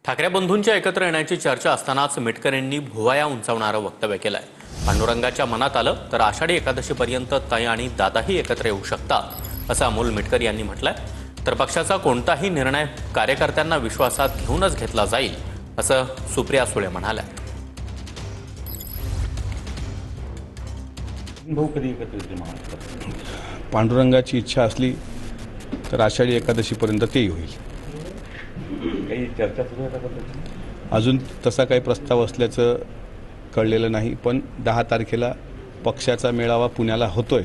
ठाकरे बंधूंच्या एकत्र येण्याची चर्चा असतानाच मिटकरींनी भुवया उंचावणारं वक्तव्य केलंय। पांडुरंगाच्या मनात आलं तर आषाढी एकादशीपर्यंत ताई आणि दादाही एकत्र येऊ शकतात असं अमोल मिटकर यांनी म्हटलंय। तर पक्षाचा कोणताही निर्णय कार्यकर्त्यांना विश्वासात घेऊनच घेतला जाईल असं सुप्रिया सुळे म्हणाल्या। पांडुरंगाची इच्छा असली तर आषाढी एकादशीपर्यंत तेही होईल। काही चर्चा सुरू आहे? अजून तसा काही प्रस्ताव असल्याचं कळलेलं नाही, पण 10 तारखेला पक्षाचा मेळावा पुण्याला होतोय,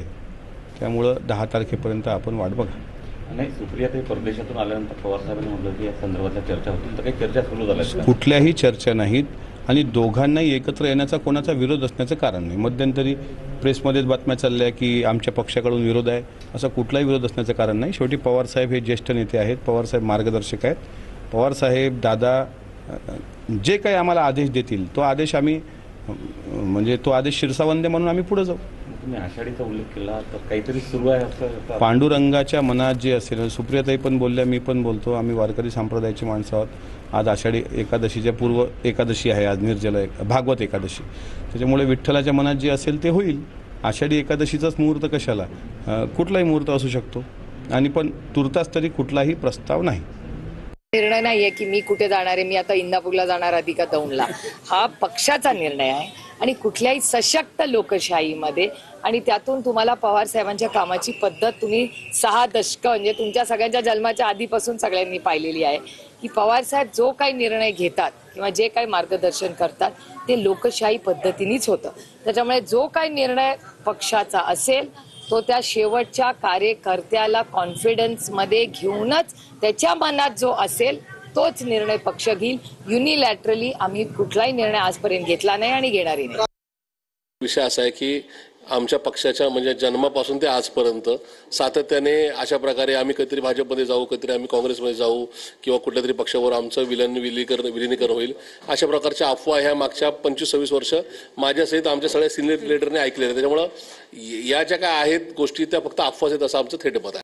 त्यामुळं 10 तारखेपर्यंत आपण वाट बघा। नाही, सुप्रियाताई परदेशातून आल्यानंतर पवार साहेबांनी म्हटलं की या संदर्भातल्या चर्चा होतील, तर काही चर्चा सुरू झाल्या? कुठल्याही चर्चा नाहीत आणि दोघांनाही एकत्र येण्याचा कोणाचा विरोध असण्याचं कारण नाही। मध्यंतरी प्रेसमध्येच बातम्या चालल्या की आमच्या पक्षाकडून विरोध आहे, असा कुठलाही विरोध असण्याचं कारण नाही। शेवटी पवारसाहेब हे ज्येष्ठ नेते आहेत, पवारसाहेब मार्गदर्शक आहेत। पवारसाहेब दादा जे काही आम्हाला आदेश देतील तो आदेश आम्ही म्हणजे तो आदेश शिरसावंदे म्हणून आम्ही पुढे जाऊ। तुम्ही आषाढीचा उल्लेख केला तर काहीतरी सुरू आहे असं? पांडुरंगाच्या मनात जे असेल, सुप्रियाताई पण बोलल्या, मी पण बोलतो, आम्ही वारकरी संप्रदायाची माणसं आहोत। आज आषाढी एकादशीच्या पूर्व एकादशी आहे, आज निर्जला भागवत एकादशी, त्याच्यामुळे विठ्ठलाच्या मनात जे असेल ते होईल। आषाढी एकादशीचाच मुहूर्त कशाला, कुठलाही मुहूर्त असू शकतो आणि पण तुर्तास तरी कुठलाही प्रस्ताव नाही। निर्णय नाहीये की मी कुठे जाणार आहे, मी आता इंदापूरला जाणार आधी का दौंडला, हा पक्षाचा निर्णय आहे। आणि कुठल्याही सशक्त लोकशाहीमध्ये आणि त्यातून तुम्हाला पवार साहेबांच्या कामाची पद्धत तुम्ही 6 दशकं म्हणजे तुमच्या सगळ्यांच्या जन्माच्या आधीपासून सगळ्यांनी पाहिलेली आहे की पवार साहेब जो काही निर्णय घेतात किंवा जे काही मार्गदर्शन करतात ते लोकशाही पद्धतीनेच होतं। त्याच्यामुळे जो काही निर्णय पक्षाचा असेल तो त्या शेवटच्या कार्यकर्त्याला कॉन्फिडन्समध्ये घेऊनच त्याच्या मनात जो असेल तोच निर्णय पक्ष घेईल। युनिलॅटरली आम्ही कुठलाही निर्णय आजपर्यंत घेतला नाही आणि घेणारही नाही। विषय असा आहे की आमच्या पक्षाच्या म्हणजे जन्मापासून ते आजपर्यंत सातत्याने अशा प्रकारे आम्ही कधीतरी भाजपमध्ये जाऊ, कधीतरी आम्ही काँग्रेसमध्ये जाऊ किंवा कुठल्या तरी पक्षावर आमचं विलिनीकरण होईल, अशा प्रकारच्या अफवा ह्या मागच्या 25-26 वर्ष माझ्यासहित आमच्या सगळ्या सिनियर लिडरने ऐकलेल्या। त्याच्यामुळं या ज्या काय आहेत गोष्टी त्या फक्त अफवाच आहेत असं आमचं थेट मत आहे।